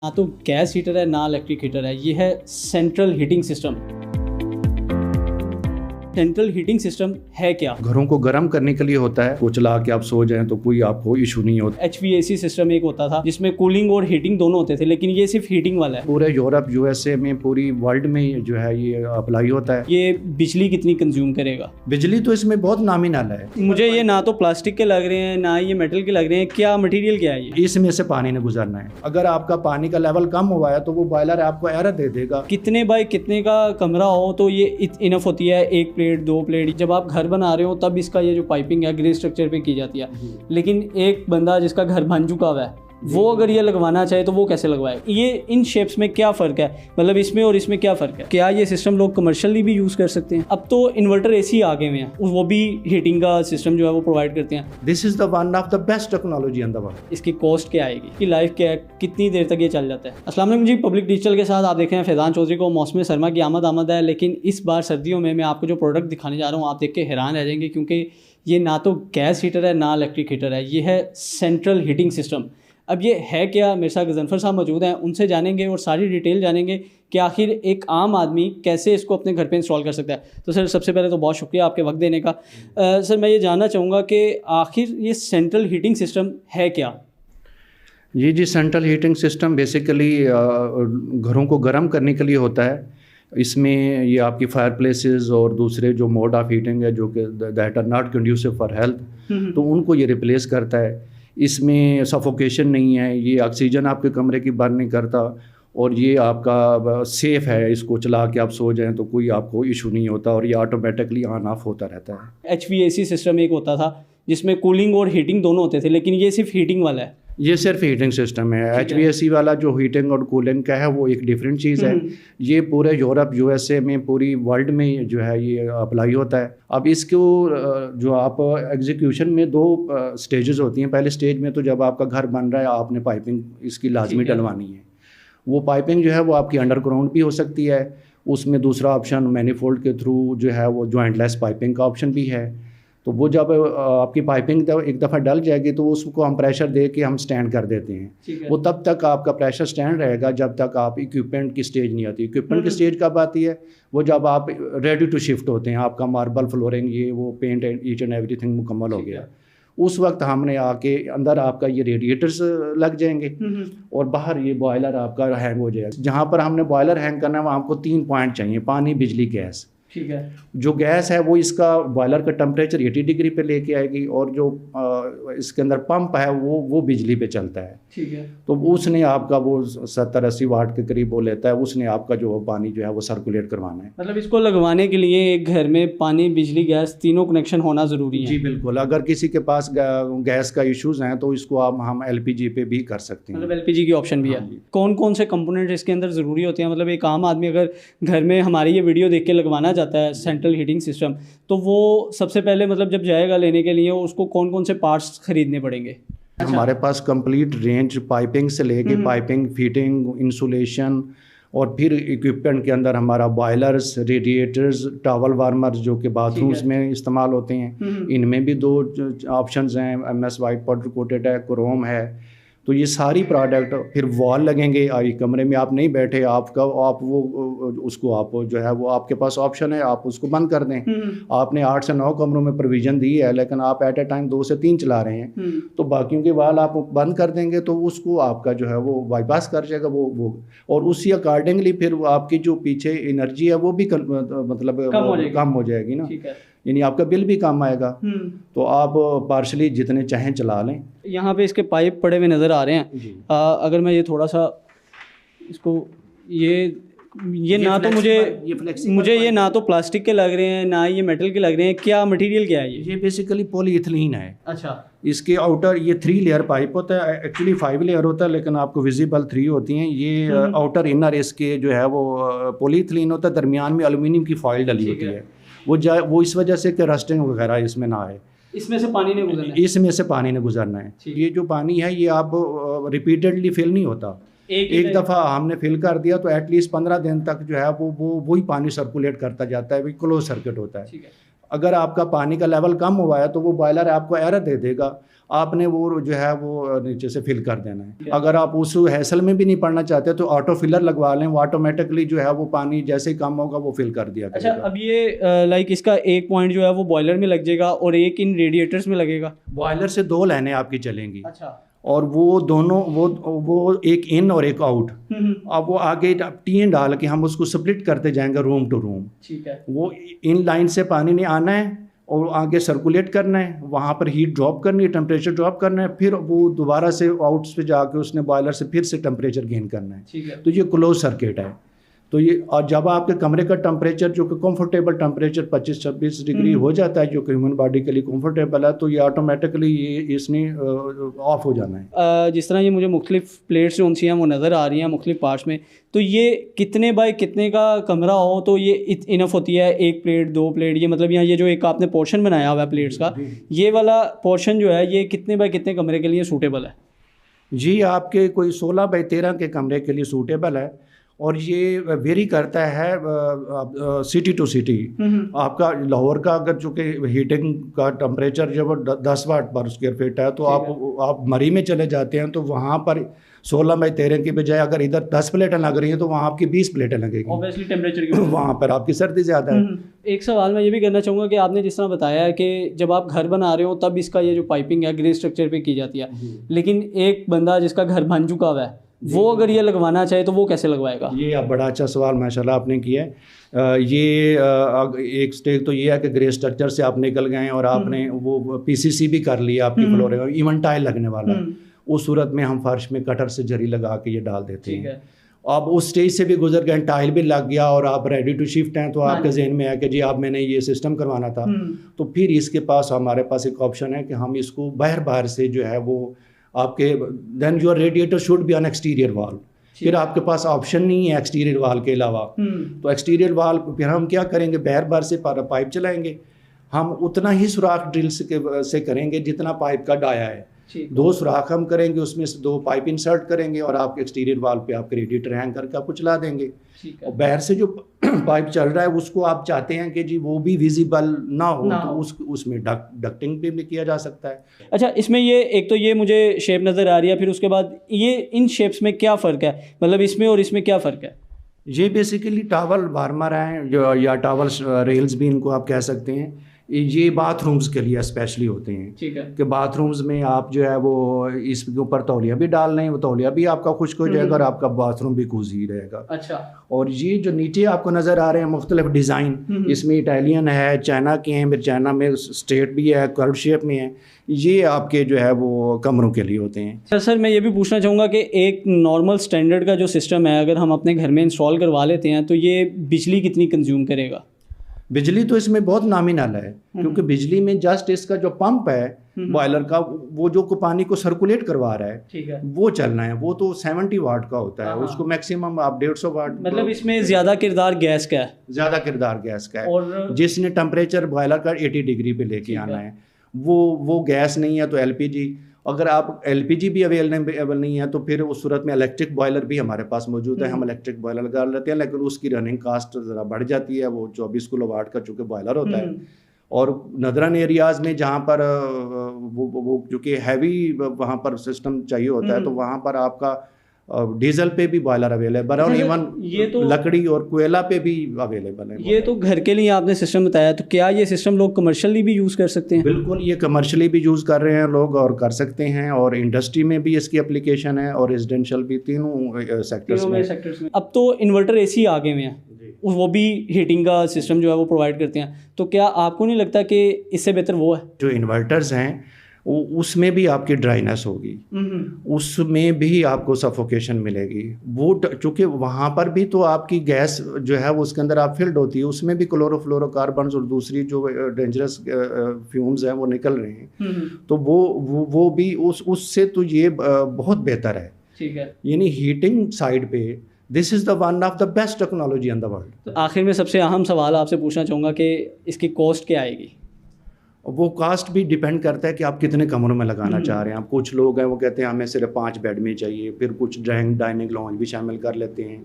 ना तो gas heater है ना इलेक्ट्रिक हीटर है, ये है central heating system. Central heating system है क्या? घरों को गर्म करने के लिए होता है, वो चला के आप सो जाएं तो कोई आपको इशू नहीं होता। HVAC सिस्टम एक होता था जिसमें कूलिंग और हीटिंग दोनों होते थे, लेकिन ये सिर्फ हीटिंग वाला है। पूरे यूरोप USA में पूरी वर्ल्ड में जो है ये अप्लाई होता है। ये बिजली कितनी कंज्यूम करेगा? बिजली तो इसमें बहुत नॉमिनल है। मुझे ये ना तो प्लास्टिक के लग रहे हैं ना ये मेटल के लग रहे हैं, क्या मटेरियल क्या है ये? इसमें से पानी ने गुजरना है। अगर आपका पानी का लेवल कम हुआ है तो वो बॉयलर आपको एरर दे देगा। कितने बाय कितने का कमरा हो तो ये इनफ होती है? 1 प्लेट 2 प्लेट? जब आप घर बना रहे हो तब इसका ये जो पाइपिंग है ग्रे स्ट्रक्चर पे की जाती है, लेकिन एक बंदा जिसका घर बन चुका हुआ है वो अगर ये लगवाना चाहे तो वो कैसे लगवाए? ये इन शेप्स में क्या फ़र्क है, मतलब इसमें और इसमें क्या फ़र्क है? क्या ये सिस्टम लोग कमर्शियली भी यूज़ कर सकते हैं? अब तो इन्वर्टर AC आ गए हुए हैं, वो भी हीटिंग का सिस्टम जो है वो प्रोवाइड करते हैं। This is the one of the best technology in the world. इसकी कॉस्ट क्या आएगी, इसकी लाइफ क्या है, कितनी देर तक ये चल जाता है? अस्सलाम वालेकुम जी, पब्लिक डिजिटल के साथ आप देख रहे हैं फैज़ान चौधरी को। मौसम सरमा की आमद है, लेकिन इस बार सर्दियों में मैं आपको जो प्रोडक्ट दिखाने जा रहा हूँ आप देख के हैरान रह जाएंगे, क्योंकि ये ना तो गैस हीटर है ना इलेक्ट्रिक हीटर है, ये है सेंट्रल हीटिंग सिस्टम। अब ये है क्या? मेरे साथ गजनफर साहब मौजूद हैं, उनसे जानेंगे और सारी डिटेल जानेंगे कि आखिर एक आम आदमी कैसे इसको अपने घर पे इंस्टॉल कर सकता है। तो सर, सबसे पहले तो बहुत शुक्रिया आपके वक्त देने का। सर, मैं ये जानना चाहूँगा कि आखिर ये सेंट्रल हीटिंग सिस्टम है क्या? जी, सेंट्रल हीटिंग सिस्टम बेसिकली घरों को गर्म करने के लिए होता है। इसमें ये आपकी फायर प्लेसेस और दूसरे जो मोड ऑफ हीटिंग है जो कि that are not conducive for health, तो उनको ये रिप्लेस करता है। इसमें सफोकेशन नहीं है, ये ऑक्सीजन आपके कमरे की बर्न नहीं करता और ये आपका सेफ़ है। इसको चला के आप सो जाएं तो कोई आपको इशू नहीं होता और ये ऑटोमेटिकली ऑन ऑफ होता रहता है। HVAC सिस्टम एक होता था जिसमें कूलिंग और हीटिंग दोनों होते थे, लेकिन ये सिर्फ हीटिंग वाला है। ये सिर्फ हीटिंग सिस्टम है। HVAC वाला जो हीटिंग और कूलिंग का है वो एक डिफरेंट चीज़ है। ये पूरे यूरोप USA में पूरी वर्ल्ड में जो है ये अप्लाई होता है। अब इसको जो आप एग्जीक्यूशन में 2 स्टेजेस होती हैं। पहले स्टेज में तो जब आपका घर बन रहा है आपने पाइपिंग इसकी लाजमी डलवानी है। वो पाइपिंग जो है वो आपकी अंडरग्राउंड भी हो सकती है। उसमें दूसरा ऑप्शन मैनीफोल्ड के थ्रू जो है वो जॉइंटलेस पाइपिंग का ऑप्शन भी है। तो वो जब आपकी पाइपिंग एक दफ़ा डल जाएगी तो उसको हम प्रेशर दे के हम स्टैंड कर देते हैं। वो तब तक आपका प्रेशर स्टैंड रहेगा जब तक आप इक्विपमेंट की स्टेज नहीं आती। इक्विपमेंट की स्टेज कब आती है? वो जब आप रेडी टू शिफ्ट होते हैं, आपका मार्बल फ्लोरिंग ये वो पेंट ईच एंड एवरीथिंग मुकम्मल हो गया, उस वक्त हमने आके अंदर आपका ये रेडिएटर्स लग जाएंगे और बाहर ये बॉयलर आपका हैंग हो जाएगा। जहाँ पर हमने बॉयलर हैंग करना है वहाँ आपको 3 पॉइंट चाहिए, पानी, बिजली, गैस। ठीक है। जो गैस है वो इसका बॉयलर का टेम्परेचर 80 डिग्री पे लेके आएगी और जो इसके अंदर पंप है वो बिजली पे चलता है। ठीक है। तो उसने आपका वो 70-80 वाट के करीब वो लेता है। उसने आपका जो पानी जो है वो सर्कुलेट करवाना है। मतलब इसको लगवाने के लिए एक घर में पानी, बिजली, गैस तीनों कनेक्शन होना ज़रूरी है? जी बिल्कुल। अगर किसी के पास गैस का इश्यूज़ हैं तो इसको हम LPG पे भी कर सकते हैं। मतलब LPG की ऑप्शन भी है। कौन कौन से कंपोनेंट इसके अंदर ज़रूरी होते हैं? मतलब एक आम आदमी अगर घर में हमारी ये वीडियो देख के लगवाना जाता है सेंट्रल हीटिंग सिस्टम, तो वो सबसे पहले मतलब जब जाएगा लेने के लिए उसको कौन कौन से पार्ट्स खरीदने पड़ेंगे? हमारे पास कंप्लीट रेंज पाइपिंग से लेके पाइपिंग, फिटिंग, इंसुलेशन और फिर इक्विपमेंट के अंदर हमारा बॉयलर्स, रेडिएटर्स, टॉवल वार्मर्स जो कि बाथरूम्स में इस्तेमाल होते हैं, इनमें भी 2 ऑप्शंस हैं। MS वाइट पाउडर कोटेड है, क्रोम है। तो ये सारी प्रोडक्ट, फिर वॉल लगेंगे। कमरे में आप नहीं बैठे, आप वो उसको आप जो है वो आपके पास ऑप्शन है, आप उसको बंद कर दें। आपने 8 से 9 कमरों में प्रोविज़न दी है लेकिन आप एट ए टाइम 2 से 3 चला रहे हैं, तो बाकियों के वाल आप बंद कर देंगे तो उसको आपका जो है वो बाईपास कर जाएगा वो और उसी अकॉर्डिंगली फिर आपकी जो पीछे एनर्जी है वो भी मतलब कम हो जाएगी ना, यानी आपका बिल भी कम आएगा। तो आप पार्शली जितने चाहें चला लें। यहाँ पे इसके पाइप पड़े हुए नज़र आ रहे हैं। अगर मैं ये थोड़ा सा इसको ये ना तो मुझे ये ना तो प्लास्टिक के लग रहे हैं ना ये मेटल के लग रहे हैं, क्या मटेरियल क्या है ये बेसिकली पॉलीइथिलीन है। अच्छा। इसके आउटर ये 3 लेयर पाइप होता है, एक्चुअली 5 लेयर होता है लेकिन आपको विजिबल 3 होती हैं। ये आउटर इनर इसके जो है वो पॉलीइथिलीन होता है, दरमियान में एल्यूमिनियम की फॉइल डली होती है। वो इस वजह से कि रस्टिंग वगैरह इसमें ना आए। इसमें से पानी ने गुजरना है। ये जो पानी है ये आप रिपीटेडली फिल नहीं होता। एक दफ़ा हमने फिल कर दिया तो एटलीस्ट 15 दिन तक जो है वो ही पानी सर्कुलेट करता जाता है, क्लोज सर्किट होता है। अगर आपका पानी का लेवल कम हुआ है तो वो बॉयलर आपको एरर दे देगा, आपने वो जो है वो नीचे से फिल कर देना है। अगर आप उस हैसल में भी नहीं पड़ना चाहते तो ऑटो फिलर लगवा लें, वो ऑटोमेटिकली जो है वो पानी जैसे ही कम होगा वो फिल कर दिया अच्छा, करेगा। अब ये लाइक इसका एक पॉइंट जो है वो बॉयलर में लग जाएगा और एक इन रेडिएटर्स में लगेगा। बॉयलर से 2 लाइनें आपकी चलेंगी। अच्छा। और वो दोनों वो एक इन और एक आउट। अब वो आगे टीन डाल के हम उसको स्प्लिट करते जाएंगे रूम टू रूम। ठीक है। वो इन लाइन से पानी नहीं आना है और आगे सर्कुलेट करना है, वहाँ पर हीट ड्रॉप करनी है, टेम्परेचर ड्रॉप करना है, फिर वो दोबारा से आउट्स पे जाके उसने बॉयलर से फिर से टेम्परेचर गेन करना है। ठीक है। तो ये क्लोज सर्किट है। तो ये, और जब आपके कमरे का टेम्परेचर जो कि कंफर्टेबल टेम्परेचर 25-26 डिग्री हो जाता है, जो कि ह्यूमन बॉडी के लिए कंफर्टेबल है, तो ये ऑटोमेटिकली ये इसने ऑफ हो जाना है। जिस तरह ये मुझे मुख्तलिफ प्लेट्स जो हैं वो नज़र आ रही हैं मुख्तलिफ पार्ट्स में, तो ये कितने बाय कितने का कमरा हो तो ये इनफ होती है? 1 प्लेट 2 प्लेट, ये मतलब यहाँ ये जो एक आपने पोर्शन बनाया हुआ है प्लेट्स का, ये वाला पोर्शन जो है ये कितने बाय कितने कमरे के लिए सूटेबल है? जी, आपके कोई 16 बाय 13 के कमरे के लिए सूटेबल है और ये वेरी करता है सिटी टू सिटी। आपका लाहौर का अगर चूँकि हीटिंग का टेम्परेचर जब 10 वाट पर स्क्वायर फीट है तो आप मरी में चले जाते हैं तो वहाँ पर 16 बाई 13 की बजाय अगर इधर 10 प्लेटें लग रही हैं तो वहाँ आपकी 20 प्लेटें लगेगी। ऑब्वियसली टेम्परेचर की वहाँ पर आपकी सर्दी ज़्यादा है। एक सवाल मैं ये भी करना चाहूँगा कि आपने जिस तरह बताया है कि जब आप घर बना रहे हो तब इसका ये जो पाइपिंग है ग्रे स्ट्रक्चर पे की जाती है, लेकिन एक बंदा जिसका घर बन चुका हुआ है वो अगर ये लगवाना चाहे तो वो कैसे लगवाएगा? ये आप बड़ा अच्छा सवाल माशाल्लाह आपने किया है। ये एक स्टेज तो ये है कि ग्रे स्ट्रक्चर से आप निकल गए और आपने वो पीसीसी भी कर लिया आपकी फ्लोरिंग, इवन टाइल लगने वाला है, उस सूरत में हम फर्श में कटर से जरी लगा के ये डाल देते हैं। आप उस स्टेज से भी गुजर गए, टाइल भी लग गया और आप रेडी टू शिफ्ट हैं, तो आपके जहन में है कि जी आप मैंने ये सिस्टम करवाना था, तो फिर इसके पास हमारे पास एक ऑप्शन है कि हम इसको बाहर से जो है वो आपके then your radiator should be on exterior wall. फिर आपके पास ऑप्शन नहीं है एक्सटीरियर वाल के अलावा, तो एक्सटीरियर वाल फिर हम क्या करेंगे, बाहर से पाइप चलाएंगे, हम उतना ही सुराख ड्रिल से करेंगे जितना पाइप का डाया है। 2 सुराख हम करेंगे, उसमें से 2 पाइप इंसर्ट करेंगे और आपके एक्सटीरियर वाल पे आपके रेडिएटर हैंग करके आपको चला देंगे। और बाहर से जो पाइप चल रहा है उसको आप चाहते हैं कि जी वो भी विजिबल ना हो तो उसमें डक्टिंग भी किया जा सकता है। अच्छा, इसमें ये एक तो ये मुझे शेप नज़र आ रही है, फिर उसके बाद ये इन शेप्स में क्या फ़र्क है, मतलब इसमें और इसमें क्या फ़र्क है? ये बेसिकली टावल वार्मर हैं जो, या टावल रेल्स भी इनको आप कह सकते हैं। ये बाथरूम्स के लिए स्पेशली होते हैं। ठीक है। कि बाथरूम्स में आप जो है वो इसके ऊपर तौलिया भी डाल लें, वो तौलिया भी आपका खुश्क हो जाएगा और आपका बाथरूम भी कोजी रहेगा। अच्छा। और ये जो नीचे आपको नज़र आ रहे हैं मुख्तलिफ डिज़ाइन, इसमें इटालियन है, चाइना के हैं, फिर चाइना में स्ट्रेट भी है, कर्व शेप में है, ये आपके जो है वो कमरों के लिए होते हैं। सर मैं ये भी पूछना चाहूँगा कि एक नॉर्मल स्टैंडर्ड का जो सिस्टम है अगर हम अपने घर में इंस्टॉल करवा लेते हैं तो ये बिजली कितनी कंज्यूम करेगा? बिजली तो इसमें बहुत नॉमिनल है, क्योंकि बिजली में जस्ट इसका जो पंप है बॉयलर का, वो जो पानी को सर्कुलेट करवा रहा है, ठीक है, वो चलना है, वो तो 70 वाट का होता है, उसको मैक्सिमम आप 150 वाट। मतलब इसमें ज़्यादा किरदार गैस का है? ज़्यादा किरदार गैस का है, और जिसने टेम्परेचर बॉयलर का 80 डिग्री पे लेके आना है, वो गैस नहीं है तो एलपीजी। अगर आप एलपीजी भी अवेलेबल नहीं है तो फिर उस सूरत में इलेक्ट्रिक बॉयलर भी हमारे पास मौजूद है, हम इलेक्ट्रिक बॉयलर लगा लेते हैं, लेकिन उसकी रनिंग कास्ट ज़रा बढ़ जाती है, वो 24 किलोवाट का चूँकि बॉयलर होता है। और नदरन एरियाज़ में जहाँ पर वो चूँकि हैवी वहाँ पर सिस्टम चाहिए होता है, तो वहाँ पर आपका डीजल पे भी बॉयलर अवेलेबल है और इवन ये तो लकड़ी और कोयला पे भी अवेलेबल है। ये तो घर के लिए आपने सिस्टम बताया, तो क्या ये सिस्टम लोग कमर्शियली भी यूज़ कर सकते हैं? बिल्कुल, ये कमर्शियली भी यूज़ कर रहे हैं लोग और कर सकते हैं, और इंडस्ट्री में भी इसकी एप्लीकेशन है और रेजिडेंशियल भी, तीनों सेक्टर्स में। अब तो इन्वर्टर एसी आ गए हैं, वो भी हीटिंग का सिस्टम जो है वो प्रोवाइड करते हैं, तो क्या आपको नहीं लगता कि इससे बेहतर वो है? जो इन्वर्टर्स हैं उसमें भी आपकी ड्राइनेस होगी, उसमें भी आपको सफोकेशन मिलेगी, वो चूँकि वहाँ पर भी तो आपकी गैस जो है वो उसके अंदर आप फिल्ड होती है, उसमें भी क्लोरोफ्लोरोकार्बन्स और दूसरी जो डेंजरस फ्यूम्स हैं वो निकल रहे हैं, तो वो भी उससे तो ये बहुत बेहतर है। ठीक है, यानी हीटिंग साइड पे this is the one of the best technology in the world. तो आखिर में सबसे अहम सवाल आपसे पूछना चाहूँगा कि इसकी कॉस्ट क्या आएगी? वो कास्ट भी डिपेंड करता है कि आप कितने कमरों में लगाना चाह रहे हैं। आप कुछ लोग हैं वो कहते हैं हमें सिर्फ 5 बेड में चाहिए, फिर कुछ डाइनिंग लॉन्ज भी शामिल कर लेते हैं,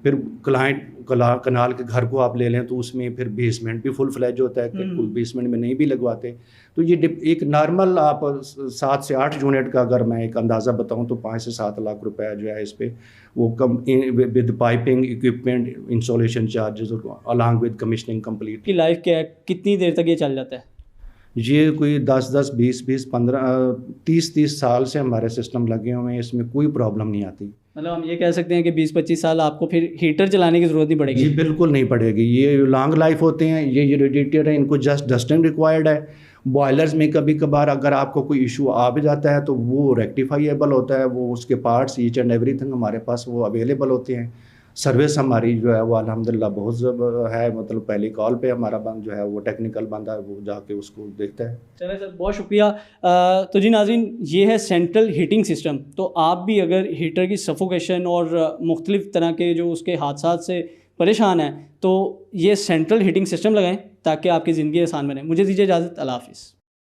फिर कनाल के घर को आप ले लें तो उसमें फिर बेसमेंट भी फुल फ्लैज होता है, कोई बेसमेंट में नहीं भी लगवाते। तो ये एक नॉर्मल आप 7 से 8 यूनिट का अगर मैं एक अंदाज़ा बताऊं तो 5 से 7 लाख रुपए जो है इस पे वो come with piping equipment installation charges along with commissioning complete. की लाइफ क्या है, कितनी देर तक ये चल जाता है? ये कोई 10-10, 20-20, 15, 30-30 साल से हमारे सिस्टम लगे हुए हैं, इसमें कोई प्रॉब्लम नहीं आती। मतलब हम ये कह सकते हैं कि 20-25 साल आपको फिर हीटर चलाने की ज़रूरत नहीं पड़ेगी? जी बिल्कुल नहीं पड़ेगी। ये लॉन्ग लाइफ होते हैं, ये रेडिएटर है, इनको जस्ट डस्टिंग रिक्वायर्ड है। बॉयलर्स में कभी कभार अगर आपको कोई इशू आ भी जाता है तो वो रेक्टिफाइएबल होता है, वो उसके पार्ट्स ईच एंड एवरीथिंग हमारे पास वो अवेलेबल होते हैं। सर्विस हमारी जो है वो अल्हम्दुलिल्लाह बहुत है, मतलब पहली कॉल पे हमारा बंद जो है वो टेक्निकल बंदा है, वो जाके उसको देखता है। चलिए सर, बहुत शुक्रिया। तो जी नाज़रीन, ये है सेंट्रल हीटिंग सिस्टम। तो आप भी अगर हीटर की सफोकेशन और मुख्तलिफ तरह के जो उसके हादसात से परेशान हैं तो ये सेंट्रल हीटिंग सिस्टम लगाएं ताकि आपकी ज़िंदगी आसान बने। मुझे दीजिए इजाज़त, अल्लाह हाफ़िज़।